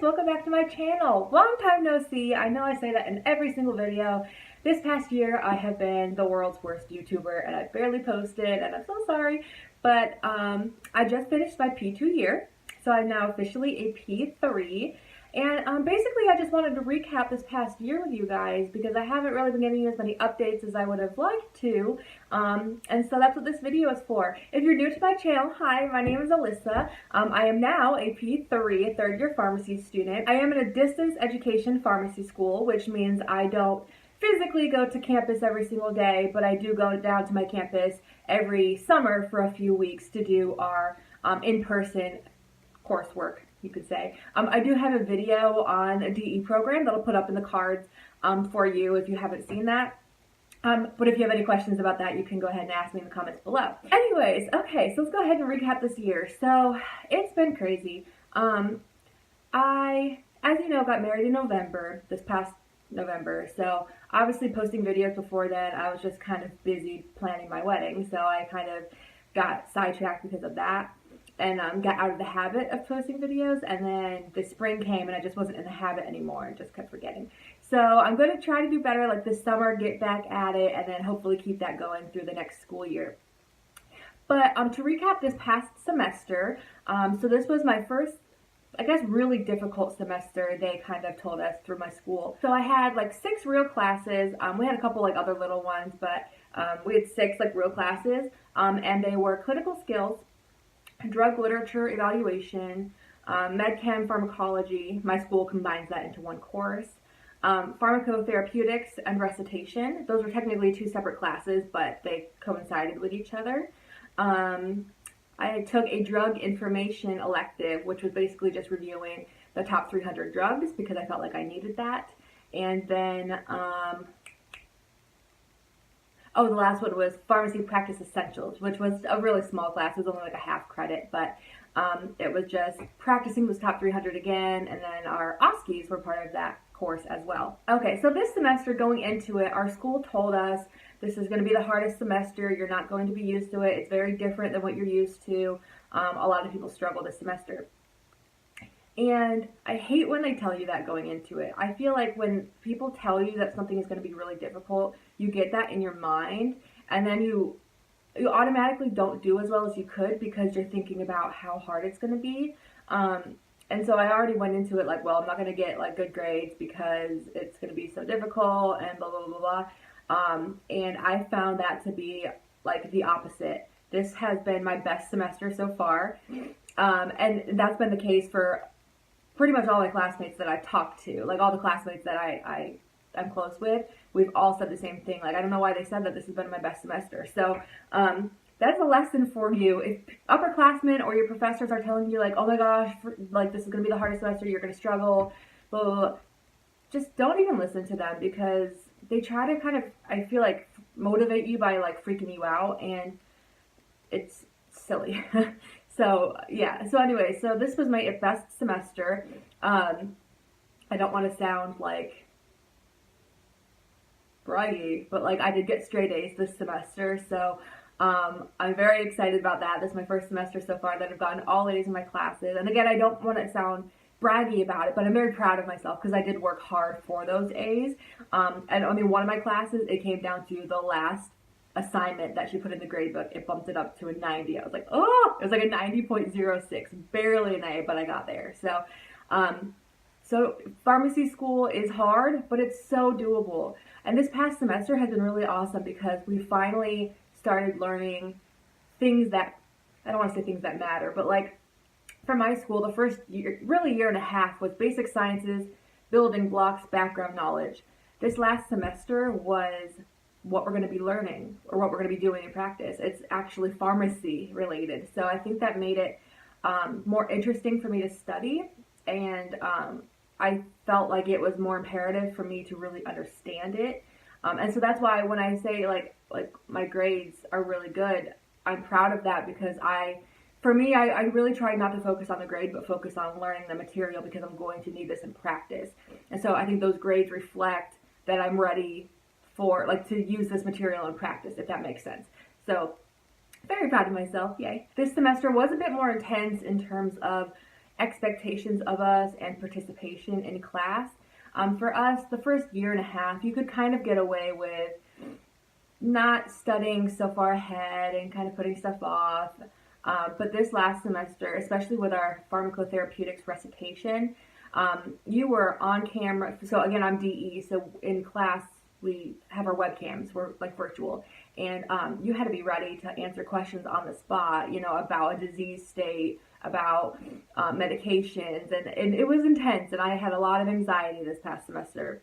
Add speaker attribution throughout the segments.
Speaker 1: welcome back to my channel. Long time no see. I know I say that in every single video. This past year I have been the world's worst YouTuber and I barely posted and I'm so sorry. But I just finished my P2 year, so I'm now officially a P3. And basically I just wanted to recap this past year with you guys because I haven't really been giving you as many updates as I would have liked to. And so that's what this video is for. If you're new to my channel, hi, my name is Alyssa. I am now a P3, a third year pharmacy student. I am in a distance education pharmacy school, which means I don't physically go to campus every single day, but I do go down to my campus every summer for a few weeks to do our in-person coursework, you could say. I do have a video on a DE program that I'll put up in the cards for you if you haven't seen that. But if you have any questions about that, you can go ahead and ask me in the comments below. Anyways, okay, so let's go ahead and recap this year. So it's been crazy. I, as you know, got married in November, this past November. So obviously posting videos before then, I was just kind of busy planning my wedding. So I kind of got sidetracked because of that. And got out of the habit of posting videos, and then the spring came and I just wasn't in the habit anymore and just kept forgetting. So I'm going to try to do better like this summer, get back at it, and then hopefully keep that going through the next school year. But to recap this past semester, so this was my first, I guess, really difficult semester, they kind of told us, through my school. So I had like 6 real classes. We had a couple like other little ones, but we had 6 like real classes, and they were clinical skills, drug literature evaluation, med-chem pharmacology. My school combines that into one course. Pharmacotherapeutics and recitation. Those were technically 2 separate classes, but they coincided with each other. I took a drug information elective, which was basically just reviewing the top 300 drugs because I felt like I needed that. And then, oh, the last one was Pharmacy Practice Essentials, which was a really small class. It was only like a half credit, but it was just practicing those top 300 again, and then our OSCEs were part of that course as well. Okay, so this semester going into it, our school told us this is going to be the hardest semester. You're not going to be used to it. It's very different than what you're used to. A lot of people struggle this semester. And I hate when they tell you that going into it. I feel like when people tell you that something is going to be really difficult, you get that in your mind, and then you automatically don't do as well as you could because you're thinking about how hard it's going to be. And so I already went into it like, well, I'm not going to get like good grades because it's going to be so difficult and blah, blah, blah, blah. And I found that to be like the opposite. This has been my best semester so far. And that's been the case for pretty much all my classmates that I've talked to, like all the classmates that I'm close with. We've all said the same thing. Like, I don't know why they said that this has been my best semester. So that's a lesson for you. If upperclassmen or your professors are telling you like, oh my gosh, like this is going to be the hardest semester, you're going to struggle, blah, blah, blah, just don't even listen to them because they try to kind of, I feel like, motivate you by like freaking you out, and it's silly. So yeah, so anyway, so this was my best semester. I don't want to sound like braggy, but like I did get straight A's this semester, so I'm very excited about that. This is my first semester so far that I've gotten all A's in my classes. And again, I don't want to sound braggy about it, but I'm very proud of myself because I did work hard for those A's. And only one of my classes, it came down to the last assignment that she put in the grade book. It bumped it up to a 90. I was like, oh, it was like a 90.06, barely an A, but I got there. So, so pharmacy school is hard, but it's so doable. And this past semester has been really awesome because we finally started learning things that, I don't want to say things that matter, but like for my school, the first year, really year and a half, was basic sciences, building blocks, background knowledge. This last semester was what we're going to be learning or what we're going to be doing in practice. It's actually pharmacy related. So I think that made it more interesting for me to study, and I felt like it was more imperative for me to really understand it. And so that's why when I say like my grades are really good, I'm proud of that because for me, I really try not to focus on the grade, but focus on learning the material because I'm going to need this in practice. And so I think those grades reflect that I'm ready for, like, to use this material in practice, if that makes sense. So very proud of myself, yay. This semester was a bit more intense in terms of expectations of us and participation in class. For us, the first year and a half, you could kind of get away with not studying so far ahead and kind of putting stuff off. But this last semester, especially with our pharmacotherapeutics recitation, you were on camera. So again, I'm DE, so in class we have our webcams, we're like virtual, and you had to be ready to answer questions on the spot, about a disease state, about medications, and it was intense, and I had a lot of anxiety this past semester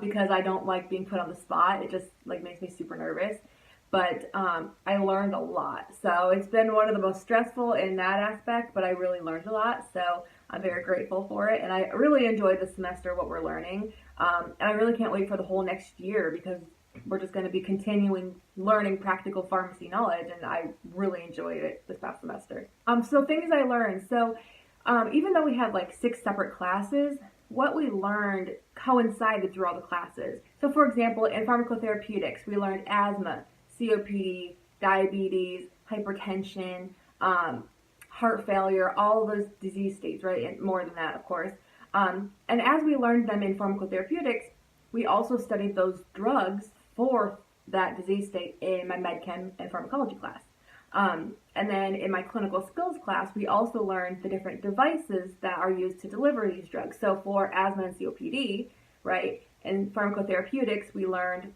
Speaker 1: because I don't like being put on the spot. It just like makes me super nervous. But I learned a lot. So it's been one of the most stressful in that aspect, but I really learned a lot. So I'm very grateful for it. And I really enjoyed this semester, what we're learning. And I really can't wait for the whole next year because we're just going to be continuing learning practical pharmacy knowledge. And I really enjoyed it this past semester. So things I learned. So even though we had like 6 separate classes, what we learned coincided through all the classes. So for example, in pharmacotherapeutics, we learned asthma, COPD, diabetes, hypertension, heart failure, all those disease states, right? And more than that, of course. And as we learned them in pharmacotherapeutics, we also studied those drugs for that disease state in my medchem and pharmacology class. And then in my clinical skills class, we also learned the different devices that are used to deliver these drugs. So for asthma and COPD, right, in pharmacotherapeutics, we learned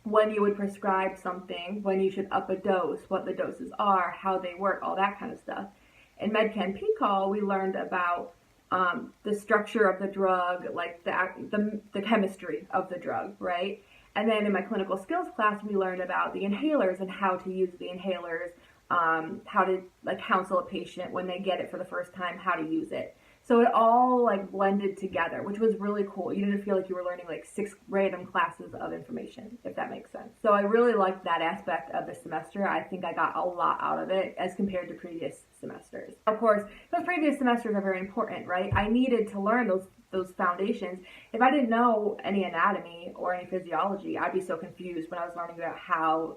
Speaker 1: when you would prescribe something, when you should up a dose, what the doses are, how they work, all that kind of stuff. In MedChem PCOL, we learned about the structure of the drug, like the chemistry of the drug, right? And then in my clinical skills class, we learned about the inhalers and how to use the inhalers, how to like counsel a patient when they get it for the first time, how to use it. So it all like blended together, which was really cool. You didn't feel like you were learning like 6 random classes of information, if that makes sense. So I really liked that aspect of the semester. I think I got a lot out of it as compared to previous semesters. Of course, those previous semesters are very important, right? I needed to learn those foundations. If I didn't know any anatomy or any physiology, I'd be so confused when I was learning about how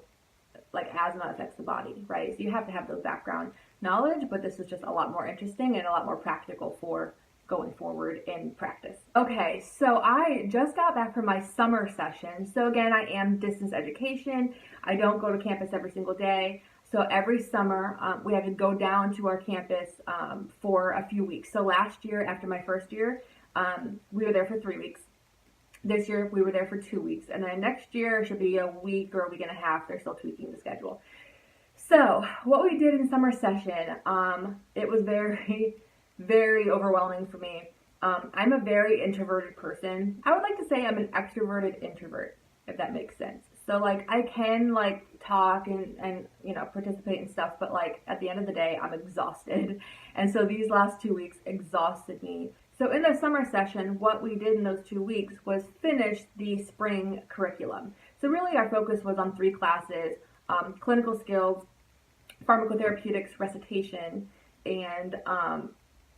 Speaker 1: like asthma affects the body, right? So you have to have those background knowledge, but this is just a lot more interesting and a lot more practical for going forward in practice. Okay, so I just got back from my summer session. So again, I am distance education. I don't go to campus every single day. So every summer, we have to go down to our campus for a few weeks. So last year, after my first year, we were there for 3 weeks. This year, we were there for 2 weeks. And then next year should be a week or a week and a half. They're still tweaking the schedule. So what we did in summer session, it was very, very overwhelming for me. I'm a very introverted person. I would like to say I'm an extroverted introvert, if that makes sense. So like I can like talk and participate in stuff, but like at the end of the day, I'm exhausted. And so these last 2 weeks exhausted me. So in the summer session, what we did in those 2 weeks was finish the spring curriculum. So really our focus was on 3 classes, clinical skills, pharmacotherapeutics recitation, and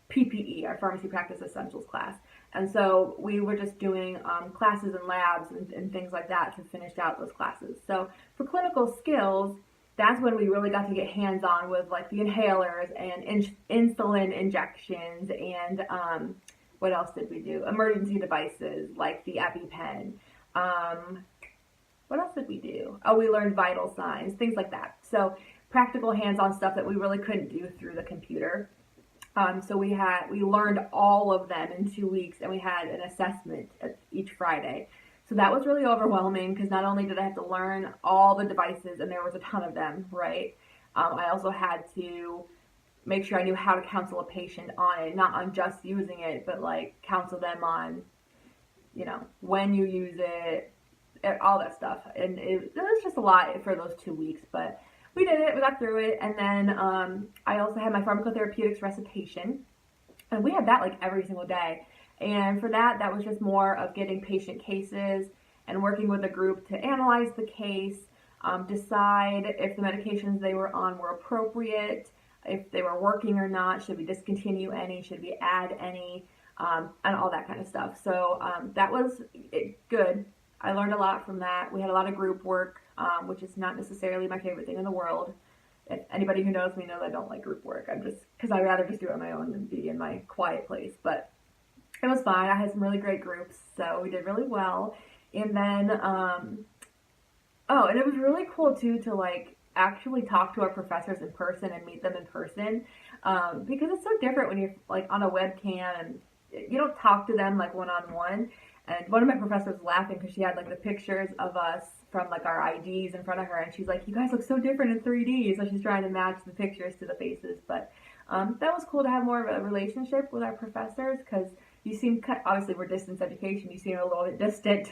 Speaker 1: PPE, our pharmacy practice essentials class. And so we were just doing classes and labs and things like that to finish out those classes. So for clinical skills, that's when we really got to get hands-on with like the inhalers and insulin injections and what else did we do? Emergency devices like the EpiPen. What else did we do? Oh, we learned vital signs, things like that. So practical hands-on stuff that we really couldn't do through the computer. So we learned all of them in 2 weeks, and we had an assessment each Friday. So that was really overwhelming because not only did I have to learn all the devices, and there was a ton of them, right? I also had to make sure I knew how to counsel a patient on it, not on just using it, but like counsel them on, when you use it, all that stuff. And it was just a lot for those 2 weeks, but we did it, we got through it. And then I also had my pharmacotherapeutics recitation, and we had that like every single day. And for that was just more of getting patient cases and working with a group to analyze the case, decide if the medications they were on were appropriate, if they were working or not, should we discontinue any, should we add any, and all that kind of stuff. So that was good. I learned a lot from that. We had a lot of group work, which is not necessarily my favorite thing in the world. if anybody who knows me knows I don't like group work. Because I'd rather just do it on my own than be in my quiet place. But it was fine. I had some really great groups, so we did really well. And then, and it was really cool too to like actually talk to our professors in person and meet them in person, because it's so different when you're like on a webcam and you don't talk to them like one-on-one. And one of my professors was laughing because she had like the pictures of us from like our IDs in front of her, and she's like, "You guys look so different in 3D." So she's trying to match the pictures to the faces. But that was cool to have more of a relationship with our professors, because you seem, obviously we're distance education, you seem a little bit distant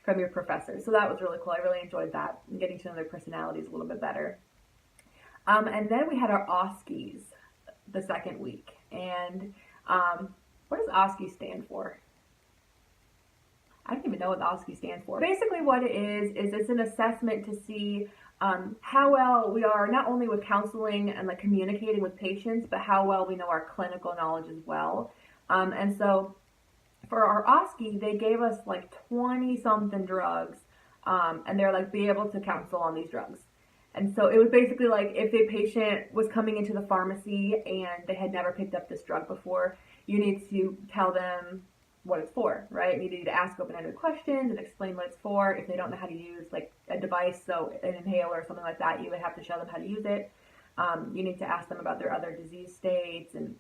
Speaker 1: from your professors. So that was really cool. I really enjoyed that, and getting to know their personalities a little bit better. And then we had our OSCEs the second week. And what does OSCE stand for? I don't even know what the OSCE stands for. Basically what it is it's an assessment to see how well we are not only with counseling and like communicating with patients, but how well we know our clinical knowledge as well. And so for our OSCE, they gave us like 20 something drugs, and they're like, be able to counsel on these drugs. And so it was basically like if a patient was coming into the pharmacy and they had never picked up this drug before, you need to tell them what it's for, right? You need to ask open-ended questions and explain what it's for. If they don't know how to use like a device, so an inhaler or something like that, you would have to show them how to use it. You need to ask them about their other disease states and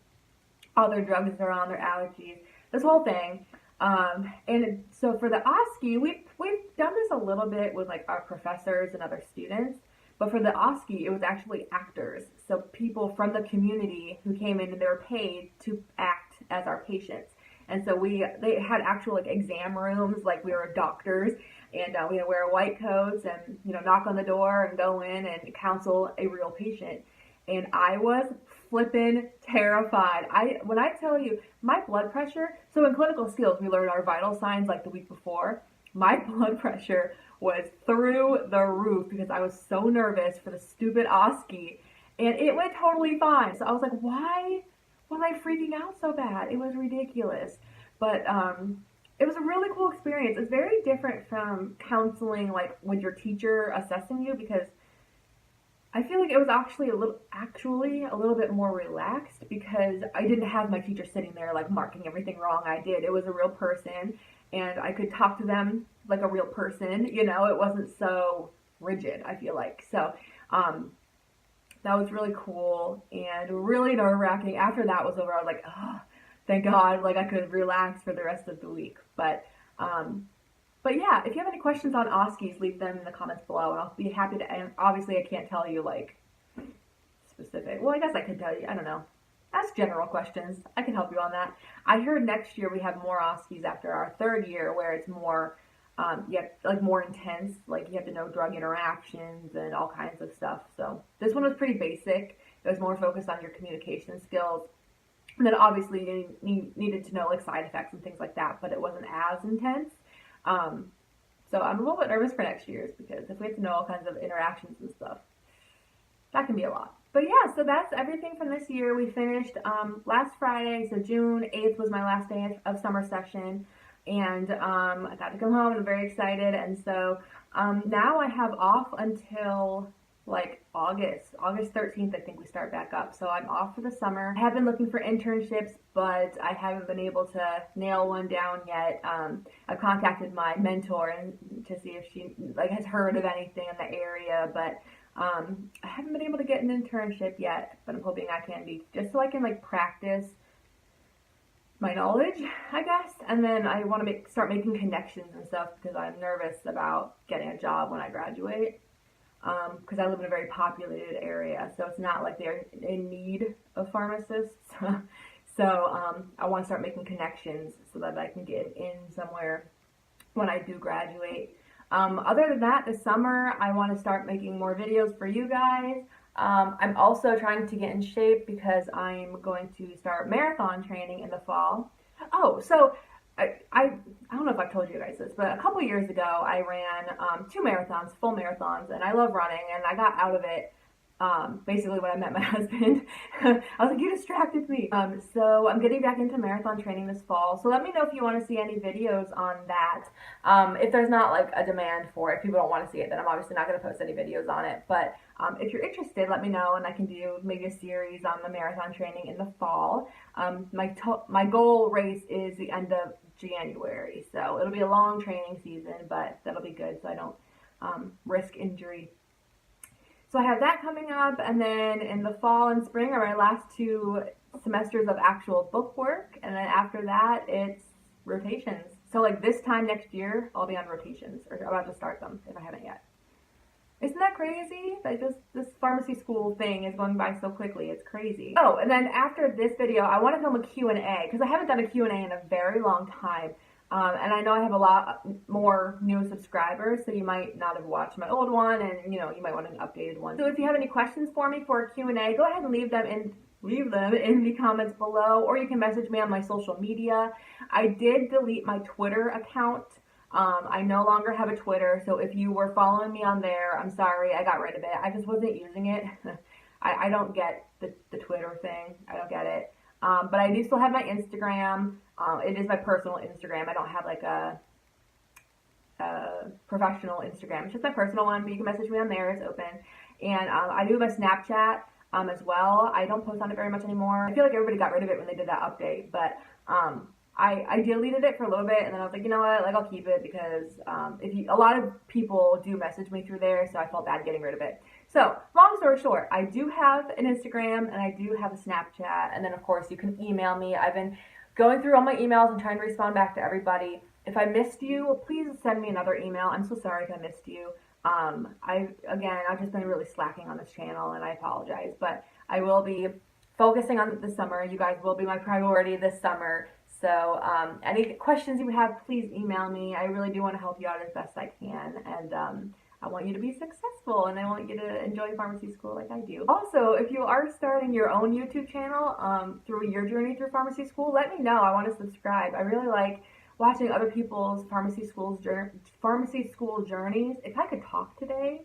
Speaker 1: all their drugs they're on, their allergies, this whole thing. And so for the OSCE, we've done this a little bit with like our professors and other students, but for the OSCE, it was actually actors. So people from the community who came in and they were paid to act as our patients. And so they had actual like exam rooms, like we were doctors, and we would wear white coats and knock on the door and go in and counsel a real patient. And I was flippin' terrified. When I tell you my blood pressure, so in clinical skills we learned our vital signs like the week before. My blood pressure was through the roof because I was so nervous for the stupid OSCE, and it went totally fine. So I was like, why was I freaking out so bad? It was ridiculous. But it was a really cool experience. It's very different from counseling, like with your teacher assessing you, because I feel like it was actually a little bit more relaxed because I didn't have my teacher sitting there like marking everything wrong I did. It was a real person, and I could talk to them like a real person. It wasn't so rigid, I feel like. So that was really cool and really nerve-wracking. After that was over, I was like, oh, thank God, like I could relax for the rest of the week. But yeah, if you have any questions on OSCEs, leave them in the comments below, and I'll be happy to. And obviously, I can't tell you like specific. Well, I guess I could tell you. I don't know. Ask general questions. I can help you on that. I heard next year we have more OSCEs after our third year, where it's more, more intense. Like you have to know drug interactions and all kinds of stuff. So this one was pretty basic. It was more focused on your communication skills. And then obviously you needed to know like side effects and things like that, but it wasn't as intense. So I'm a little bit nervous for next year's, because if we have to know all kinds of interactions and stuff, that can be a lot. But yeah, so that's everything from this year. We finished last Friday, so June 8th was my last day of summer session, and I got to come home and I'm very excited. And so now I have off until like August 13th, I think we start back up. So I'm off for the summer. I have been looking for internships, but I haven't been able to nail one down yet. I've contacted my mentor and to see if she like has heard of anything in the area, but I haven't been able to get an internship yet, but I'm hoping I can be, just so I can like practice my knowledge, I guess. And then I want to start making connections and stuff, because I'm nervous about getting a job when I graduate. Because I live in a very populated area, so it's not like they're in need of pharmacists. So I want to start making connections so that I can get in somewhere when I do graduate. Other than that, this summer I want to start making more videos for you guys. I'm also trying to get in shape because I'm going to start marathon training in the fall. Oh, so I don't know if I've told you guys this, but a couple years ago I ran 2 marathons, full marathons, and I love running, and I got out of it basically when I met my husband. I was like, you distracted me. So I'm getting back into marathon training this fall. So let me know if you want to see any videos on that. If there's not like a demand for it, if people don't want to see it, then I'm obviously not going to post any videos on it. But if you're interested, let me know, and I can do maybe a series on the marathon training in the fall. My goal race is the end of January, so it'll be a long training season, but that'll be good so I don't risk injury. So I have that coming up, and then in the fall and spring are my last 2 semesters of actual book work, and then after that it's rotations. So like this time next year I'll be on rotations, or about to start them if I haven't yet. Isn't that crazy? That just this pharmacy school thing is going by so quickly. It's crazy. Oh, and then after this video, I want to film a Q&A because I haven't done a Q&A in a very long time. And I know I have a lot more new subscribers, so you might not have watched my old one, and you might want an updated one. So if you have any questions for me for a Q&A, go ahead and leave them in the comments below, or you can message me on my social media. I did delete my Twitter account. I no longer have a Twitter, so if you were following me on there, I'm sorry, I got rid of it. I just wasn't using it. I don't get the Twitter thing. I don't get it. But I do still have my Instagram. It is my personal Instagram. I don't have like a professional Instagram. It's just my personal one, but you can message me on there. It's open. And I do have a Snapchat as well. I don't post on it very much anymore. I feel like everybody got rid of it when they did that update, but I deleted it for a little bit, and then I was like, you know what, like I'll keep it because a lot of people do message me through there, so I felt bad getting rid of it. So, long story short, I do have an Instagram, and I do have a Snapchat, and then of course you can email me. I've been going through all my emails and trying to respond back to everybody. If I missed you, please send me another email. I'm so sorry if I missed you. I've just been really slacking on this channel, and I apologize, but I will be focusing on it this summer. You guys will be my priority this summer. So any questions you have, please email me. I really do want to help you out as best I can, and I want you to be successful, and I want you to enjoy pharmacy school like I do. Also, if you are starting your own YouTube channel through your journey through pharmacy school, let me know. I want to subscribe. I really like watching other people's pharmacy school journeys. If I could talk today,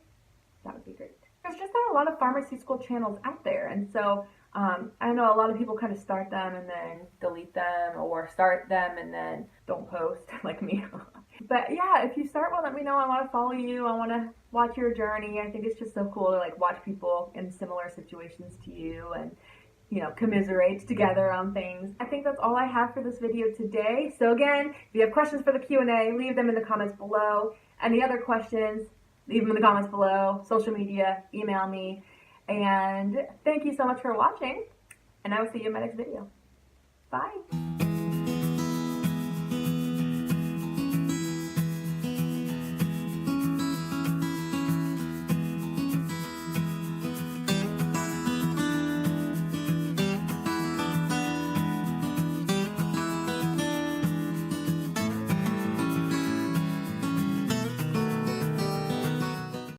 Speaker 1: that would be great. There's just not a lot of pharmacy school channels out there, and so I know a lot of people kind of start them and then delete them, or start them and then don't post like me. But yeah, if you start one, let me know. I want to follow you. I want to watch your journey. I think it's just so cool to like watch people in similar situations to you and commiserate together on things. I think that's all I have for this video today. So again, if you have questions for the Q&A, leave them in the comments below. Any other questions, leave them in the comments below. Social media, email me. And thank you so much for watching, and I will see you in my next video. Bye!